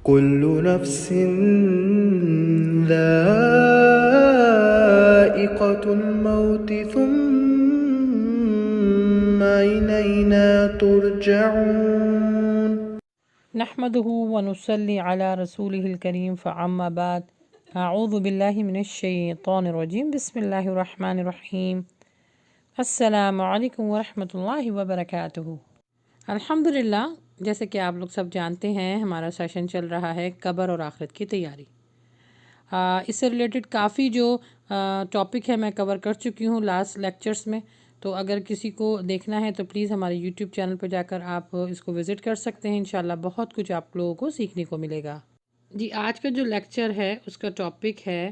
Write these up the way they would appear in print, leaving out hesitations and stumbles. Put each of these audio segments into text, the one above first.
كل نفس ذائقة الموت ثم إلينا ترجعون. نحمده ونصلي على رسوله الكريم فعما بعد اعوذ باللہ من الشیطان الرجیم بسم اللہ الرحمن الرحیم السلام علیکم ورحمۃ اللہ وبرکاتہ۔ الحمدللہ، جیسے کہ آپ لوگ سب جانتے ہیں ہمارا سیشن چل رہا ہے قبر اور آخرت کی تیاری۔ اس سے ریلیٹڈ کافی جو ٹاپک ہے میں کور کر چکی ہوں لاسٹ لیکچرز میں، تو اگر کسی کو دیکھنا ہے تو پلیز ہمارے یوٹیوب چینل پہ جا کر آپ اس کو وزٹ کر سکتے ہیں۔ انشاءاللہ بہت کچھ آپ لوگوں کو سیکھنے کو ملے گا۔ جی، آج کا جو لیکچر ہے اس کا ٹاپک ہے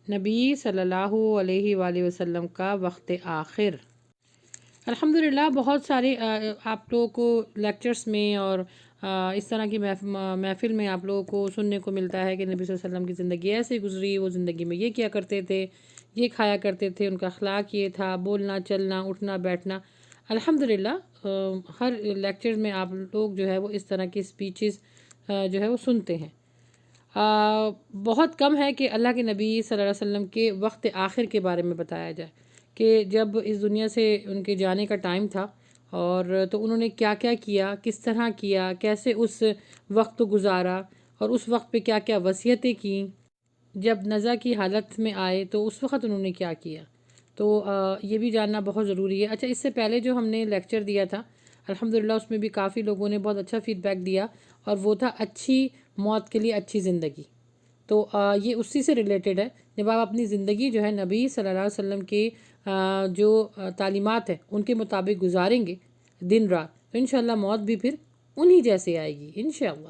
نبی صلی اللہ علیہ وآلہ وسلم کا وقت آخر۔ الحمدللہ بہت سارے آپ لوگوں کو لیکچرز میں اور اس طرح کی محفل میں آپ لوگوں کو سننے کو ملتا ہے کہ نبی صلی اللہ علیہ وسلم کی زندگی ایسے گزری، وہ زندگی میں یہ کیا کرتے تھے، یہ کھایا کرتے تھے، ان کا اخلاق یہ تھا، بولنا چلنا اٹھنا بیٹھنا۔ الحمدللہ ہر لیکچر میں آپ لوگ جو ہے وہ اس طرح کی سپیچز جو ہے وہ سنتے ہیں۔ بہت کم ہے کہ اللہ کے نبی صلی اللہ علیہ وسلم کے وقت آخر کے بارے میں بتایا جائے کہ جب اس دنیا سے ان کے جانے کا ٹائم تھا اور تو انہوں نے کیا کیا کیا، کس طرح کیا، کیسے اس وقت گزارا اور اس وقت پہ کیا کیا وصیتیں کیں، جب نزع کی حالت میں آئے تو اس وقت انہوں نے کیا کیا، تو یہ بھی جاننا بہت ضروری ہے۔ اچھا، اس سے پہلے جو ہم نے لیکچر دیا تھا الحمدللہ اس میں بھی کافی لوگوں نے بہت اچھا فیڈ بیک دیا، اور وہ تھا اچھی موت کے لیے اچھی زندگی۔ تو یہ اسی سے ریلیٹڈ ہے، جب آپ اپنی زندگی جو ہے نبی صلی اللہ علیہ وسلم کے جو تعلیمات ہیں ان کے مطابق گزاریں گے دن رات، تو انشاءاللہ موت بھی پھر انہی جیسے آئے گی انشاءاللہ۔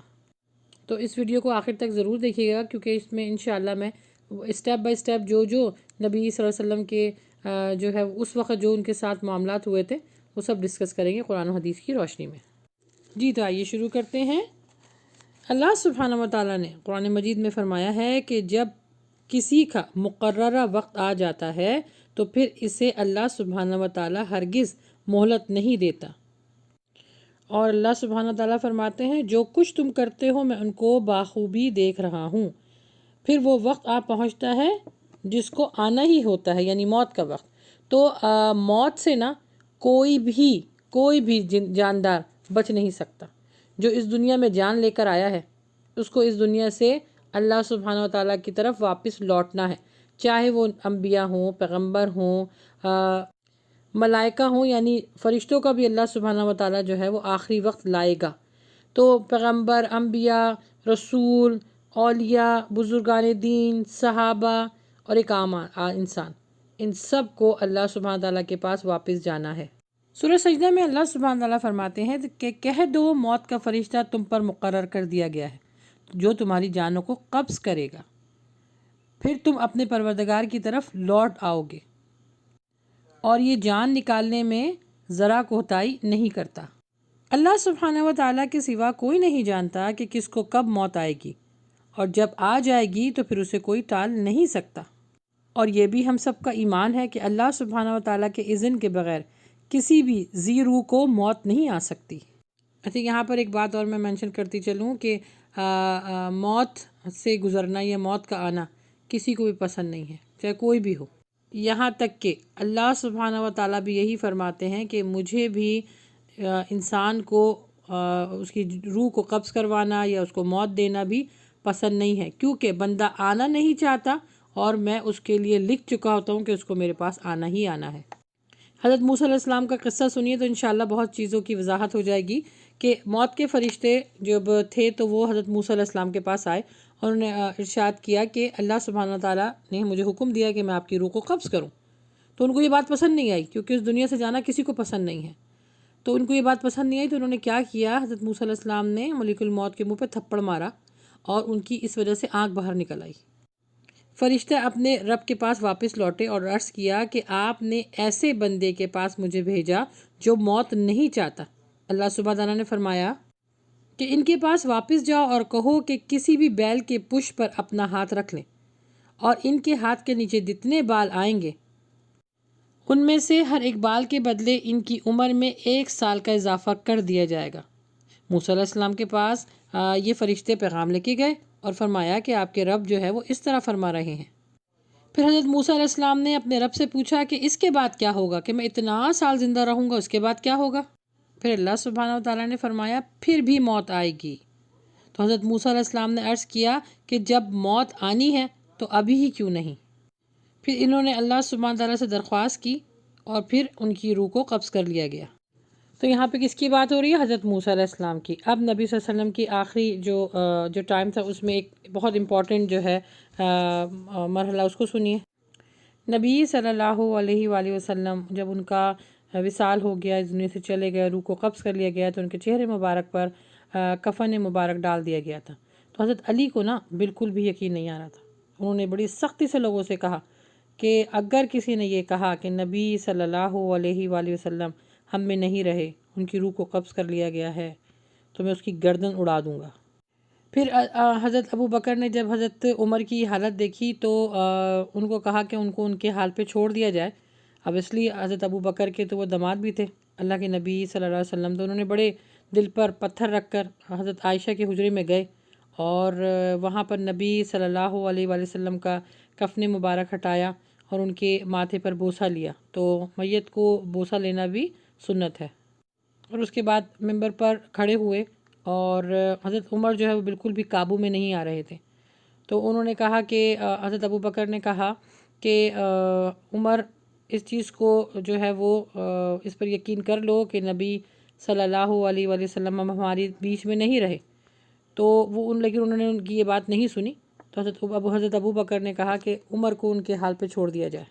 تو اس ویڈیو کو آخر تک ضرور دیکھیے گا، کیونکہ اس میں انشاءاللہ میں اسٹیپ بائی اسٹیپ جو نبی صلی اللہ علیہ وسلم کے جو ہے اس وقت جو ان کے ساتھ معاملات ہوئے تھے وہ سب ڈسکس کریں گے قرآن و حدیث کی روشنی میں۔ جی، تو آئیے شروع کرتے ہیں۔ اللہ سبحانہ و تعالیٰ نے قرآن مجید میں فرمایا ہے کہ جب کسی کا مقررہ وقت آ جاتا ہے تو پھر اسے اللہ سبحانہ و تعالیٰ ہرگز مہلت نہیں دیتا، اور اللہ سبحانہ و تعالیٰ فرماتے ہیں جو کچھ تم کرتے ہو میں ان کو بخوبی دیکھ رہا ہوں۔ پھر وہ وقت آ پہنچتا ہے جس کو آنا ہی ہوتا ہے، یعنی موت کا وقت۔ تو موت سے نا کوئی بھی جاندار بچ نہیں سکتا۔ جو اس دنیا میں جان لے کر آیا ہے اس کو اس دنیا سے اللہ سبحانہ و تعالیٰ کی طرف واپس لوٹنا ہے، چاہے وہ انبیاء ہوں، پیغمبر ہوں، ملائکہ ہوں، یعنی فرشتوں کا بھی اللہ سبحانہ و تعالیٰ جو ہے وہ آخری وقت لائے گا۔ تو پیغمبر، انبیاء، رسول، اولیاء، بزرگان دین، صحابہ اور ایک عام انسان، ان سب کو اللہ سبحانہ و تعالیٰ کے پاس واپس جانا ہے۔ سورہ سجدہ میں اللہ سبحانہ تعالیٰ فرماتے ہیں کہ کہہ دو موت کا فرشتہ تم پر مقرر کر دیا گیا ہے جو تمہاری جانوں کو قبض کرے گا، پھر تم اپنے پروردگار کی طرف لوٹ آؤ گے، اور یہ جان نکالنے میں ذرا کوتاہی نہیں کرتا۔ اللہ سبحانہ و تعالیٰ کے سوا کوئی نہیں جانتا کہ کس کو کب موت آئے گی، اور جب آ جائے گی تو پھر اسے کوئی ٹال نہیں سکتا۔ اور یہ بھی ہم سب کا ایمان ہے کہ اللہ سبحانہ و تعالیٰ کے اذن کے بغیر کسی بھی ذی روح کو موت نہیں آ سکتی۔ اچھا، یہاں پر ایک بات اور میں مینشن کرتی چلوں کہ موت سے گزرنا یا موت کا آنا کسی کو بھی پسند نہیں ہے، چاہے کوئی بھی ہو۔ یہاں تک کہ اللہ سبحانہ و تعالیٰ بھی یہی فرماتے ہیں کہ مجھے بھی انسان کو اس کی روح کو قبض کروانا یا اس کو موت دینا بھی پسند نہیں ہے، کیونکہ بندہ آنا نہیں چاہتا اور میں اس کے لیے لکھ چکا ہوتا ہوں کہ اس کو میرے پاس آنا ہی آنا ہے۔ حضرت موسیٰ علیہ السلام کا قصہ سنیے تو انشاءاللہ بہت چیزوں کی وضاحت ہو جائے گی کہ موت کے فرشتے جب تھے تو وہ حضرت موسیٰ علیہ السلام کے پاس آئے اور انہوں نے ارشاد کیا کہ اللہ سبحانہ تعالیٰ نے مجھے حکم دیا کہ میں آپ کی روح کو قبض کروں۔ تو ان کو یہ بات پسند نہیں آئی، کیونکہ اس دنیا سے جانا کسی کو پسند نہیں ہے۔ تو ان کو یہ بات پسند نہیں آئی تو انہوں نے کیا کیا، حضرت موسیٰ علیہ السلام نے ملک الموت کے منہ پہ تھپڑ مارا اور ان کی اس وجہ سے آنکھ باہر نکل آئی۔ فرشتے اپنے رب کے پاس واپس لوٹے اور عرض کیا کہ آپ نے ایسے بندے کے پاس مجھے بھیجا جو موت نہیں چاہتا۔ اللہ سبحانہ تعالیٰ نے فرمایا کہ ان کے پاس واپس جاؤ اور کہو کہ کسی بھی بیل کے پشت پر اپنا ہاتھ رکھ لیں، اور ان کے ہاتھ کے نیچے جتنے بال آئیں گے ان میں سے ہر ایک بال کے بدلے ان کی عمر میں 1 سال کا اضافہ کر دیا جائے گا۔ موسیٰ علیہ السلام کے پاس یہ فرشتے پیغام لے کے گئے اور فرمایا کہ آپ کے رب جو ہے وہ اس طرح فرما رہے ہیں۔ پھر حضرت موسیٰ علیہ السلام نے اپنے رب سے پوچھا کہ اس کے بعد کیا ہوگا، کہ میں اتنا سال زندہ رہوں گا، اس کے بعد کیا ہوگا؟ پھر اللہ سبحانہ و تعالیٰ نے فرمایا پھر بھی موت آئے گی۔ تو حضرت موسیٰ علیہ السلام نے عرض کیا کہ جب موت آنی ہے تو ابھی ہی کیوں نہیں؟ پھر انہوں نے اللہ سبحانہ تعالیٰ سے درخواست کی اور پھر ان کی روح کو قبض کر لیا گیا۔ تو یہاں پہ کس کی بات ہو رہی ہے؟ حضرت موسیٰ علیہ السلام کی۔ اب نبی صلی اللہ علیہ وسلم کی آخری جو ٹائم تھا اس میں ایک بہت امپورٹنٹ جو ہے مرحلہ، اس کو سنیے۔ نبی صلی اللہ علیہ وآلہ وسلم جب ان کا وصال ہو گیا، اس دنیا سے چلے گئے، روح کو قبض کر لیا گیا، تو ان کے چہرے مبارک پر کفن مبارک ڈال دیا گیا تھا۔ تو حضرت علی کو نا بالکل بھی یقین نہیں آ رہا تھا۔ انہوں نے بڑی سختی سے لوگوں سے کہا کہ اگر کسی نے یہ کہا کہ نبی صلی اللہ علیہ وآلہ وسلم ہم میں نہیں رہے، ان کی روح کو قبض کر لیا گیا ہے، تو میں اس کی گردن اڑا دوں گا۔ پھر حضرت ابو بکر نے جب حضرت عمر کی حالت دیکھی تو ان کو کہا کہ ان کو ان کے حال پہ چھوڑ دیا جائے۔ اب اس لیے حضرت ابو بکر کے تو وہ داماد بھی تھے اللہ کے نبی صلی اللہ علیہ وسلم، تو انہوں نے بڑے دل پر پتھر رکھ کر حضرت عائشہ کے حجرے میں گئے اور وہاں پر نبی صلی اللہ علیہ وآلہ وسلم کا کفن مبارک ہٹایا اور ان کے ماتھے پر بوسہ لیا۔ تو میت کو بوسہ لینا بھی سنت ہے۔ اور اس کے بعد ممبر پر کھڑے ہوئے اور حضرت عمر جو ہے وہ بالکل بھی قابو میں نہیں آ رہے تھے، تو انہوں نے کہا کہ حضرت ابو بکر نے کہا کہ عمر اس چیز کو جو ہے وہ اس پر یقین کر لو کہ نبی صلی اللہ علیہ وآلہ وسلم ہماری بیچ میں نہیں رہے۔ تو وہ لیکن انہوں نے ان کی یہ بات نہیں سنی، تو حضرت ابو بکر نے کہا کہ عمر کو ان کے حال پہ چھوڑ دیا جائے۔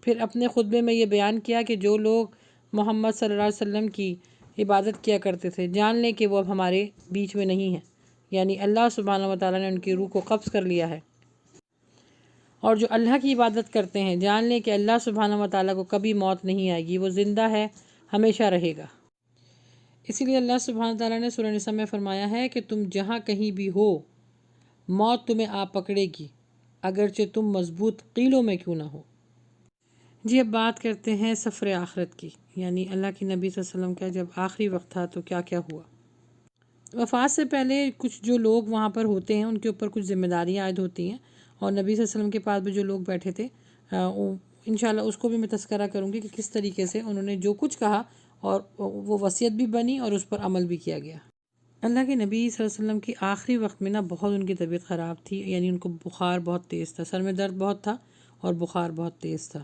پھر اپنے خطبے میں یہ بیان کیا کہ جو لوگ محمد صلی اللہ علیہ وسلم کی عبادت کیا کرتے تھے جان لیں کہ وہ اب ہمارے بیچ میں نہیں ہیں، یعنی اللہ سبحانہ و تعالیٰ نے ان کی روح کو قبض کر لیا ہے۔ اور جو اللہ کی عبادت کرتے ہیں جان لیں کہ اللہ سبحانہ و تعالیٰ کو کبھی موت نہیں آئے گی، وہ زندہ ہے، ہمیشہ رہے گا۔ اسی لیے اللہ سبحانہ تعالیٰ نے سورہ نساء میں فرمایا ہے کہ تم جہاں کہیں بھی ہو موت تمہیں آ پکڑے گی، اگرچہ تم مضبوط قیلوں میں کیوں نہ ہو۔ جی اب بات کرتے ہیں سفر آخرت کی، یعنی اللہ کی نبی صلی اللہ علیہ وسلم کا جب آخری وقت تھا تو کیا کیا ہوا۔ وفات سے پہلے کچھ جو لوگ وہاں پر ہوتے ہیں ان کے اوپر کچھ ذمہ داریاں عائد ہوتی ہیں، اور نبی صلی اللہ علیہ وسلم کے پاس بھی جو لوگ بیٹھے تھے انشاءاللہ اس کو بھی میں تذکرہ کروں گی کہ کس طریقے سے انہوں نے جو کچھ کہا اور وہ وصیت بھی بنی اور اس پر عمل بھی کیا گیا۔ اللہ کے نبی صلی اللہ علیہ وسلم کی آخری وقت میں نا بہت ان کی طبیعت خراب تھی، یعنی ان کو بخار بہت تیز تھا، سر میں درد بہت تھا اور بخار بہت تیز تھا۔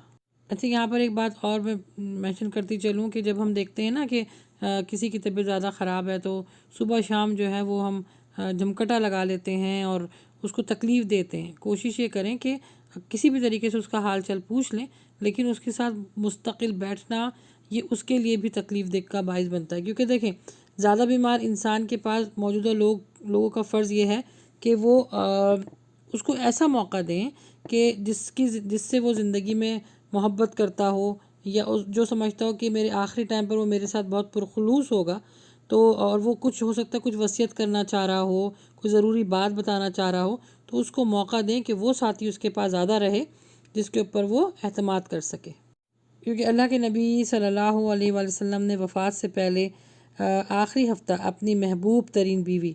اچھا یہاں پر ایک بات اور میں مینشن کرتی چلوں کہ جب ہم دیکھتے ہیں نا کہ کسی کی طبیعت زیادہ خراب ہے تو صبح شام جو ہے وہ ہم جھمکٹا لگا لیتے ہیں اور اس کو تکلیف دیتے ہیں۔ کوشش یہ کریں کہ کسی بھی طریقے سے اس کا حال چال پوچھ لیں، لیکن اس کے ساتھ مستقل بیٹھنا یہ اس کے لیے بھی تکلیف دہ کا باعث بنتا ہے، کیونکہ دیکھیں زیادہ بیمار انسان کے پاس موجودہ لوگوں کا فرض یہ ہے کہ وہ اس کو ایسا موقع دیں کہ جس سے وہ زندگی میں محبت کرتا ہو یا جو سمجھتا ہو کہ میرے آخری ٹائم پر وہ میرے ساتھ بہت پرخلوص ہوگا، تو اور وہ کچھ ہو سکتا ہے کچھ وصیت کرنا چاہ رہا ہو، کوئی ضروری بات بتانا چاہ رہا ہو، تو اس کو موقع دیں کہ وہ ساتھی اس کے پاس زیادہ رہے جس کے اوپر وہ اعتماد کر سکے۔ کیونکہ اللہ کے نبی صلی اللہ علیہ وآلہ وسلم نے وفات سے پہلے آخری ہفتہ اپنی محبوب ترین بیوی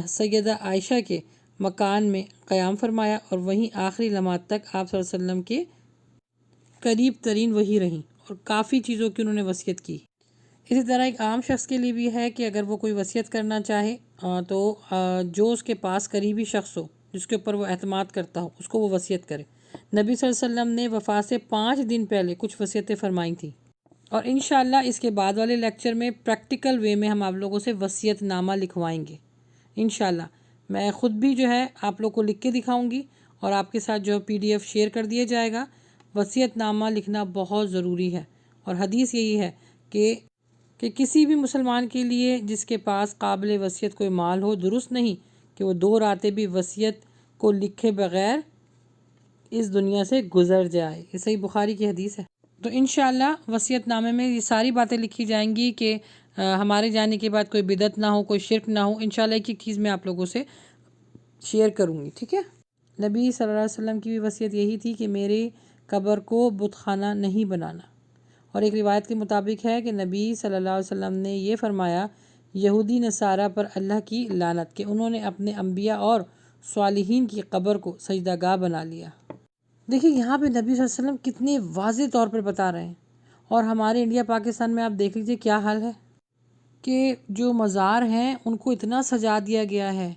سیدہ عائشہ کے مکان میں قیام فرمایا اور وہیں آخری لمحات تک آپ صلی اللہ علیہ وسلم کے قریب ترین وہی رہیں اور کافی چیزوں کی انہوں نے وصیت کی۔ اسی طرح ایک عام شخص کے لیے بھی ہے کہ اگر وہ کوئی وصیت کرنا چاہے تو جو اس کے پاس قریبی شخص ہو جس کے اوپر وہ اعتماد کرتا ہو اس کو وہ وصیت کرے۔ نبی صلی اللہ علیہ وسلم نے وفات سے 5 دن پہلے کچھ وصیتیں فرمائی تھیں، اور انشاءاللہ اس کے بعد والے لیکچر میں پریکٹیکل وے میں ہم آپ لوگوں سے وصیت نامہ لکھوائیں گے انشاءاللہ۔ میں خود بھی جو ہے آپ لوگ کو لکھ کے دکھاؤں گی اور آپ کے ساتھ جو PDF شیئر کر دیا جائے گا۔ وصیت نامہ لکھنا بہت ضروری ہے، اور حدیث یہی ہے کہ کسی بھی مسلمان کے لیے جس کے پاس قابل وصیت کوئی مال ہو درست نہیں کہ وہ 2 راتیں بھی وصیت کو لکھے بغیر اس دنیا سے گزر جائے۔ یہ صحیح بخاری کی حدیث ہے۔ تو انشاءاللہ وصیت نامے میں یہ ساری باتیں لکھی جائیں گی کہ ہمارے جانے کے بعد کوئی بدعت نہ ہو، کوئی شرک نہ ہو۔ انشاءاللہ ایک چیز میں آپ لوگوں سے شیئر کروں گی، ٹھیک ہے۔ نبی صلی اللہ علیہ وسلم کی بھی وصیت یہی تھی کہ میرے قبر کو بت خانہ نہیں بنانا، اور ایک روایت کے مطابق ہے کہ نبی صلی اللہ علیہ وسلم نے یہ فرمایا یہودی نصارہ پر اللہ کی لعنت کہ انہوں نے اپنے انبیاء اور صالحین کی قبر کو سجدہ گاہ بنا لیا۔ دیکھیے یہاں پہ نبی صلی اللہ علیہ وسلم کتنے واضح طور پر بتا رہے ہیں، اور ہمارے انڈیا پاکستان میں آپ دیکھ لیجیے کیا حال ہے کہ جو مزار ہیں ان کو اتنا سجا دیا گیا ہے،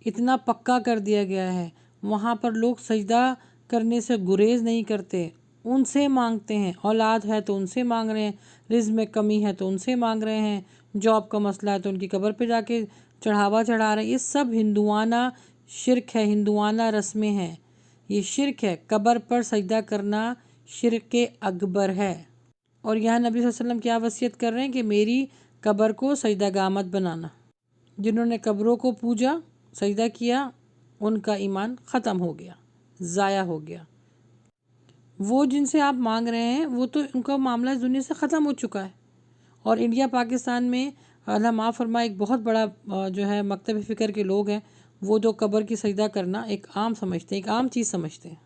اتنا پکا کر دیا گیا ہے، وہاں پر لوگ سجدہ کرنے سے گریز نہیں کرتے، ان سے مانگتے ہیں، اولاد ہے تو ان سے مانگ رہے ہیں، رزق میں کمی ہے تو ان سے مانگ رہے ہیں، جاب کا مسئلہ ہے تو ان کی قبر پہ جا کے چڑھاوا چڑھا رہے ہیں۔ یہ سب ہندوانہ شرک ہے، ہندوانہ رسمیں ہیں، یہ شرک ہے۔ قبر پر سجدہ کرنا شرک اکبر ہے، اور یہاں نبی صلی اللہ علیہ وسلم کیا وصیت کر رہے ہیں کہ میری قبر کو سجدہ گاہ مت بنانا۔ جنہوں نے قبروں کو پوجا، سجدہ کیا، ان کا ایمان ختم ہو گیا، ضائع ہو گیا۔ وہ جن سے آپ مانگ رہے ہیں وہ تو ان کا معاملہ اس دنیا سے ختم ہو چکا ہے۔ اور انڈیا پاکستان میں اللہ معاف فرمائے ایک بہت بڑا جو ہے مکتب فکر کے لوگ ہیں، وہ جو قبر کی سجدہ کرنا ایک عام سمجھتے ہیں، ایک عام چیز سمجھتے ہیں۔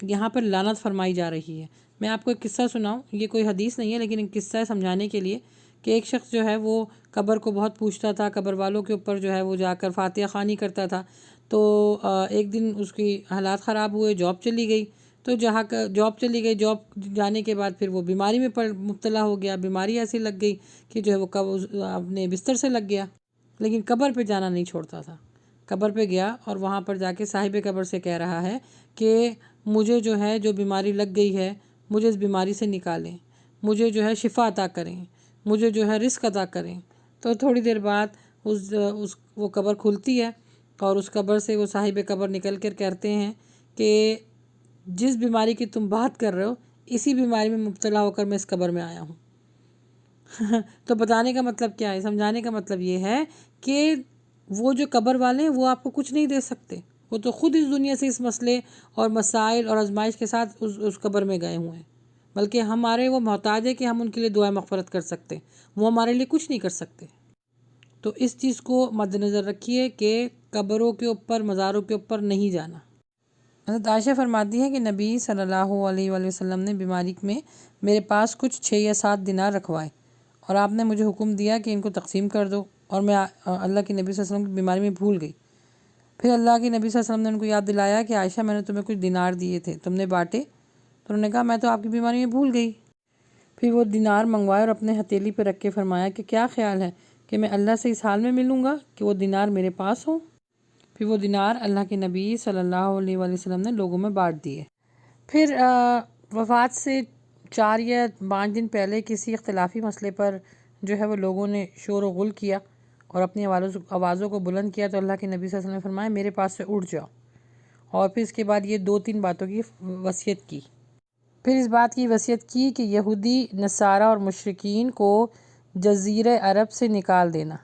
یہاں پر لعنت فرمائی جا رہی ہے۔ میں آپ کو ایک قصہ سناؤں، یہ کوئی حدیث نہیں ہے لیکن ایک قصہ ہے سمجھانے کے لیے، کہ ایک شخص جو ہے وہ قبر کو بہت پوچھتا تھا، قبر والوں کے اوپر جو ہے وہ جا کر فاتحہ خوانی کرتا تھا۔ تو ایک دن اس کی حالات خراب ہوئے، جاب چلی گئی، تو جاب چلی گئی، جاب جانے کے بعد پھر وہ بیماری میں مبتلا ہو گیا، بیماری ایسی لگ گئی کہ جو ہے وہ اپنے بستر سے لگ گیا، لیکن قبر پہ جانا نہیں چھوڑتا تھا۔ قبر پہ گیا اور وہاں پر جا کے صاحب قبر سے کہہ رہا ہے کہ مجھے جو ہے جو بیماری لگ گئی ہے مجھے اس بیماری سے نکالیں، مجھے جو ہے شفا عطا کریں، مجھے جو ہے رزق عطا کریں۔ تو تھوڑی دیر بعد وہ قبر کھلتی ہے، اور اس قبر سے وہ صاحب قبر نکل کر کہتے ہیں کہ جس بیماری کی تم بات کر رہے ہو اسی بیماری میں مبتلا ہو کر میں اس قبر میں آیا ہوں۔ تو بتانے کا مطلب کیا ہے، سمجھانے کا مطلب یہ ہے کہ وہ جو قبر والے ہیں وہ آپ کو کچھ نہیں دے سکتے، وہ تو خود اس دنیا سے اس مسئلے اور مسائل اور آزمائش کے ساتھ اس قبر میں گئے ہوئے ہیں، بلکہ ہمارے وہ محتاج ہے کہ ہم ان کے لیے دعائیں مغفرت کر سکتے، وہ ہمارے لیے کچھ نہیں کر سکتے۔ تو اس چیز کو مد نظر رکھیے کہ قبروں کے اوپر، مزاروں کے اوپر نہیں جانا۔ حضرت عائشہ فرماتی ہے کہ نبی صلی اللہ علیہ وآلہ وسلم نے بیماری میں میرے پاس کچھ 6 یا 7 دینار رکھوائے، اور آپ نے مجھے حکم دیا کہ ان کو تقسیم کر دو، اور میں اللہ کے نبی صلی اللہ علیہ وسلم کی بیماری میں بھول گئی۔ پھر اللہ کے نبی صلی اللہ علیہ وسلم نے ان کو یاد دلایا کہ عائشہ میں نے تمہیں کچھ دینار دیے تھے، تم نے بانٹے؟ تو انہوں نے کہا میں تو آپ کی بیماری میں بھول گئی۔ پھر وہ دینار منگوائے اور اپنے ہتھیلی پہ رکھ کے فرمایا کہ کیا خیال ہے کہ میں اللہ سے اس حال میں ملوں گا کہ وہ دینار میرے پاس ہوں؟ پھر وہ دینار اللہ کے نبی صلی اللہ علیہ وآلہ وسلم نے لوگوں میں بانٹ دیے۔ پھر وفات سے 4 یا 5 دن پہلے کسی اختلافی مسئلے پر جو ہے وہ لوگوں نے شور و غل کیا اور اپنی آوازوں کو بلند کیا، تو اللہ کے نبی صلی اللہ علیہ وسلم نے فرمایا میرے پاس سے اٹھ جاؤ، اور پھر اس کے بعد یہ 2-3 باتوں کی وصیت کی۔ پھر اس بات کی وصیت کی کہ یہودی نصارہ اور مشرکین کو جزیرہ عرب سے نکال دینا۔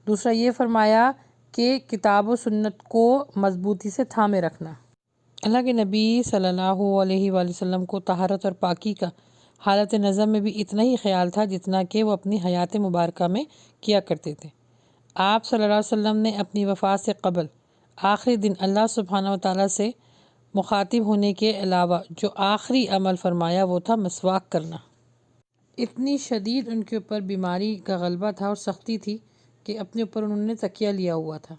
دوسرا یہ فرمایا کہ کتاب و سنت کو مضبوطی سے تھامے رکھنا۔ اللہ کے نبی صلی اللہ علیہ وآلہ وسلم کو طہارت اور پاکی کا حالت نظم میں بھی اتنا ہی خیال تھا جتنا کہ وہ اپنی حیات مبارکہ میں کیا کرتے تھے۔ آپ صلی اللہ علیہ وسلم نے اپنی وفات سے قبل آخری دن اللہ سبحانہ وتعالیٰ سے مخاطب ہونے کے علاوہ جو آخری عمل فرمایا وہ تھا مسواک کرنا۔ اتنی شدید ان کے اوپر بیماری کا غلبہ تھا اور سختی تھی کہ اپنے اوپر انہوں نے تکیہ لیا ہوا تھا۔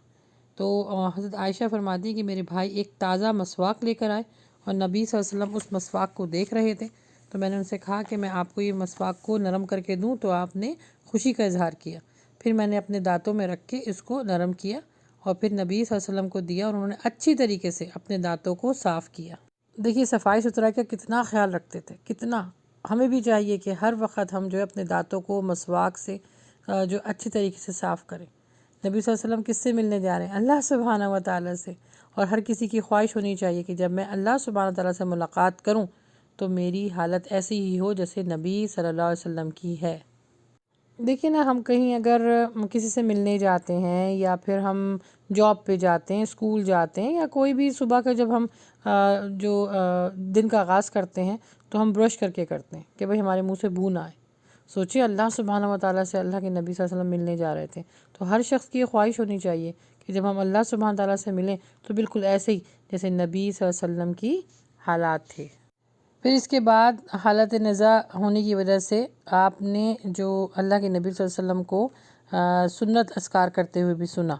تو حضرت عائشہ فرماتی ہے کہ میرے بھائی ایک تازہ مسواک لے کر آئے، اور نبی صلی اللہ علیہ وسلم اس مسواک کو دیکھ رہے تھے، تو میں نے ان سے کہا کہ میں آپ کو یہ مسواک کو نرم کر کے دوں، تو آپ نے خوشی کا اظہار کیا۔ پھر میں نے اپنے دانتوں میں رکھ کے اس کو نرم کیا اور پھر نبی صلی اللہ علیہ وسلم کو دیا، اور انہوں نے اچھی طریقے سے اپنے دانتوں کو صاف کیا۔ دیکھیے صفائی ستھرائی کا کتنا خیال رکھتے تھے، کتنا۔ ہمیں بھی چاہیے کہ ہر وقت ہم جو ہے اپنے دانتوں کو مسواک سے جو اچھی طریقے سے صاف کریں۔ نبی صلی اللہ علیہ وسلم کس سے ملنے جا رہے ہیں؟ اللہ سبحانہ و تعالیٰ سے، اور ہر کسی کی خواہش ہونی چاہیے کہ جب میں اللہ سبحانہ و تعالیٰ سے ملاقات کروں تو میری حالت ایسی ہی ہو جیسے نبی صلی اللہ علیہ وسلم کی ہے۔ دیکھیں نا، ہم کہیں اگر کسی سے ملنے جاتے ہیں یا پھر ہم جاب پہ جاتے ہیں، اسکول جاتے ہیں، یا کوئی بھی صبح کا جب ہم جو دن کا آغاز کرتے ہیں تو ہم برش کر کے کرتے ہیں کہ بھئی ہمارے منہ سے بو نہ آئے۔ سوچیں اللہ سبحانہ و تعالیٰ سے اللہ کے نبی صلی اللہ علیہ وسلم ملنے جا رہے تھے، تو ہر شخص کی یہ خواہش ہونی چاہیے کہ جب ہم اللہ سبحانہ و تعالیٰ سے ملیں تو بالکل ایسے ہی جیسے نبی صلی اللہ علیہ وسلم کی حالات تھے۔ پھر اس کے بعد حالت نزا ہونے کی وجہ سے آپ نے جو اللہ کے نبی صلی اللہ علیہ وسلم کو سنت اذکار کرتے ہوئے بھی سنا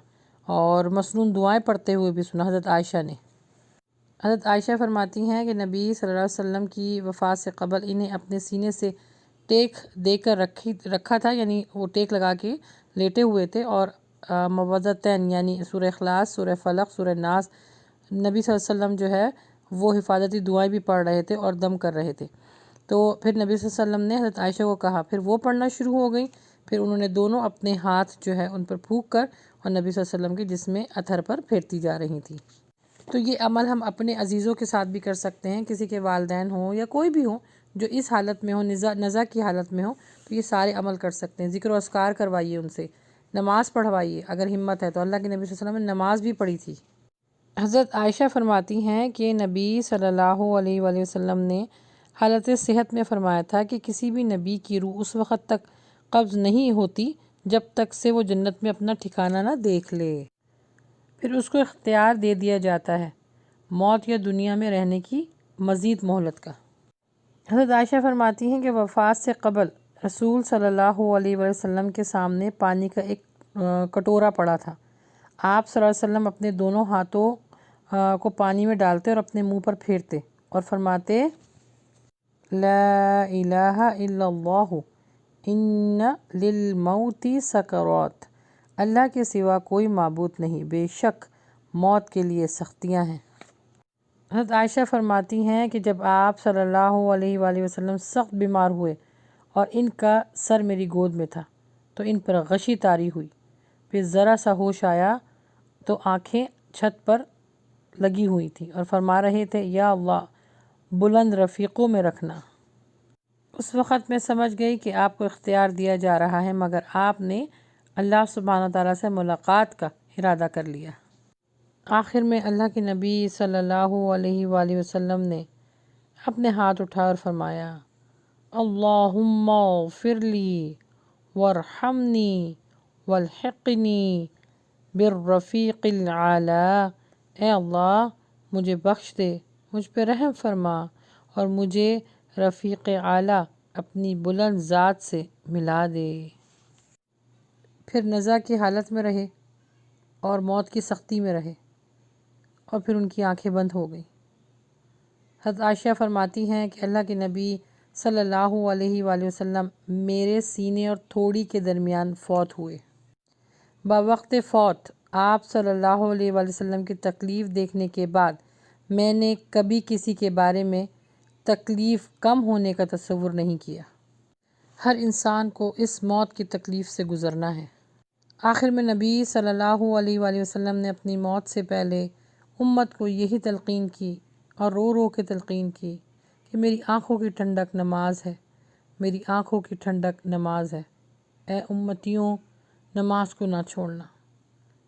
اور مسنون دعائیں پڑھتے ہوئے بھی سنا حضرت عائشہ نے۔ حضرت عائشہ فرماتی ہیں کہ نبی صلی اللہ علیہ وسلم کی وفات سے قبل انہیں اپنے سینے سے ٹیک دے کر رکھا تھا، یعنی وہ ٹیک لگا کے لیٹے ہوئے تھے، اور موعظتین یعنی سورہ اخلاص، سورہ فلق، سورہ ناس، نبی صلی اللہ علیہ وسلم جو ہے وہ حفاظتی دعائیں بھی پڑھ رہے تھے اور دم کر رہے تھے۔ تو پھر نبی صلی اللہ علیہ وسلم نے حضرت عائشہ کو کہا، پھر وہ پڑھنا شروع ہو گئی، پھر انہوں نے دونوں اپنے ہاتھ جو ہے ان پر پھونک کر اور نبی صلی اللہ علیہ وسلم کے جسم اطہر پر پھیرتی جا رہی تھی۔ تو یہ عمل ہم اپنے عزیزوں کے ساتھ بھی کر سکتے ہیں، کسی کے والدین ہوں یا کوئی بھی ہوں جو اس حالت میں ہو، نزع کی حالت میں ہو، تو یہ سارے عمل کر سکتے ہیں۔ ذکر و اذکار کروائیے ان سے، نماز پڑھوائیے اگر ہمت ہے تو۔ اللہ کے نبی صلی اللہ علیہ وسلم نے نماز بھی پڑھی تھی۔ حضرت عائشہ فرماتی ہیں کہ نبی صلی اللہ علیہ وآلہ وسلم نے حالت صحت میں فرمایا تھا کہ کسی بھی نبی کی روح اس وقت تک قبض نہیں ہوتی جب تک سے وہ جنت میں اپنا ٹھکانہ نہ دیکھ لے، پھر اس کو اختیار دے دیا جاتا ہے موت یا دنیا میں رہنے کی مزید مہلت کا۔ حضرت عائشہ فرماتی ہیں کہ وفات سے قبل رسول صلی اللہ علیہ وآلہ وسلم کے سامنے پانی کا ایک کٹورا پڑا تھا۔ آپ صلی اللہ علیہ وسلم اپنے دونوں ہاتھوں کو پانی میں ڈالتے اور اپنے منہ پر پھیرتے اور فرماتے، لا الہ الا اللہ ان للموت سکرات، اللہ کے سوا کوئی معبود نہیں، بے شک موت کے لیے سختیاں ہیں۔ حضرت عائشہ فرماتی ہیں کہ جب آپ صلی اللہ علیہ وآلہ وسلم سخت بیمار ہوئے اور ان کا سر میری گود میں تھا تو ان پر غشی طاری ہوئی، پھر ذرا سا ہوش آیا تو آنکھیں چھت پر لگی ہوئی تھیں اور فرما رہے تھے، یا اللہ بلند رفیقوں میں رکھنا۔ اس وقت میں سمجھ گئی کہ آپ کو اختیار دیا جا رہا ہے، مگر آپ نے اللہ سبحانہ تعالیٰ سے ملاقات کا ارادہ کر لیا۔ آخر میں اللہ کے نبی صلی اللہ علیہ وآلہ وسلم نے اپنے ہاتھ اٹھا اور فرمایا، اللہم اغفر لی وارحمنی والحقنی بالرفیق الاعلیٰ، اے اللہ مجھے بخش دے، مجھ پہ رحم فرما اور مجھے رفیق اعلیٰ اپنی بلند ذات سے ملا دے۔ پھر نزع کی حالت میں رہے اور موت کی سختی میں رہے اور پھر ان کی آنکھیں بند ہو گئیں۔ حضرت عائشہ فرماتی ہیں کہ اللہ کے نبی صلی اللہ علیہ وآلہ وسلم میرے سینے اور تھوڑی کے درمیان فوت ہوئے۔ بوقت فوت آپ صلی اللہ علیہ وآلہ وسلم کی تکلیف دیکھنے کے بعد میں نے کبھی کسی کے بارے میں تکلیف کم ہونے کا تصور نہیں کیا۔ ہر انسان کو اس موت کی تکلیف سے گزرنا ہے۔ آخر میں نبی صلی اللہ علیہ وآلہ وسلم نے اپنی موت سے پہلے امت کو یہی تلقین کی اور رو رو کے تلقین کی کہ میری آنکھوں کی ٹھنڈک نماز ہے، میری آنکھوں کی ٹھنڈک نماز ہے، اے امتیوں نماز کو نہ چھوڑنا،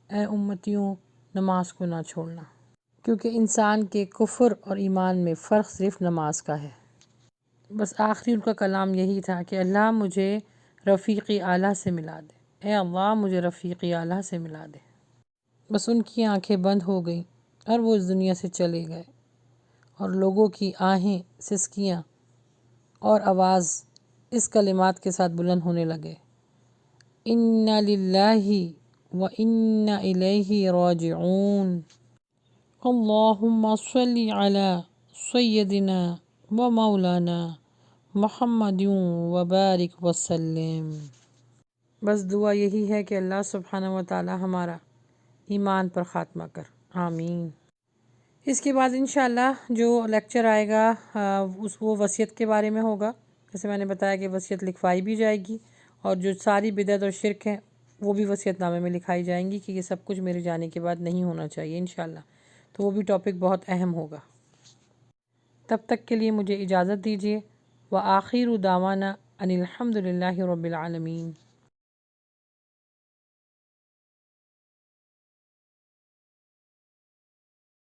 اے امتیوں نماز کو نہ چھوڑنا، کیونکہ انسان کے کفر اور ایمان میں فرق صرف نماز کا ہے۔ بس آخری ان کا کلام یہی تھا کہ اللہ مجھے رفیق اعلیٰ سے ملا دے، اے اللہ مجھے رفیق اعلیٰ سے ملا دے۔ بس ان کی آنکھیں بند ہو گئیں اور وہ اس دنیا سے چلے گئے، اور لوگوں کی آہیں، سسکیاں اور آواز اس کلمات کے ساتھ بلند ہونے لگے، اِنَّا لِلَّهِ وَإِنَّا إِلَيْهِ راجعون، اللہم صلی علی سیدنا و مولانا محمد وبارک وسلم۔ بس دعا یہی ہے کہ اللہ سبحانہ و تعالی ہمارا ایمان پر خاتمہ کر، آمین۔ اس کے بعد انشاءاللہ جو لیکچر آئے گا وہ وصیت کے بارے میں ہوگا۔ جیسے میں نے بتایا کہ وصیت لکھوائی بھی جائے گی، اور جو ساری بدعت اور شرک ہیں وہ بھی وصیت نامے میں لکھائی جائیں گی کہ یہ سب کچھ میرے جانے کے بعد نہیں ہونا چاہیے انشاءاللہ۔ تو وہ بھی ٹاپک بہت اہم ہوگا۔ تب تک کے لیے مجھے اجازت دیجیے، وآخر دعوانا ان الحمد للہ رب العالمین۔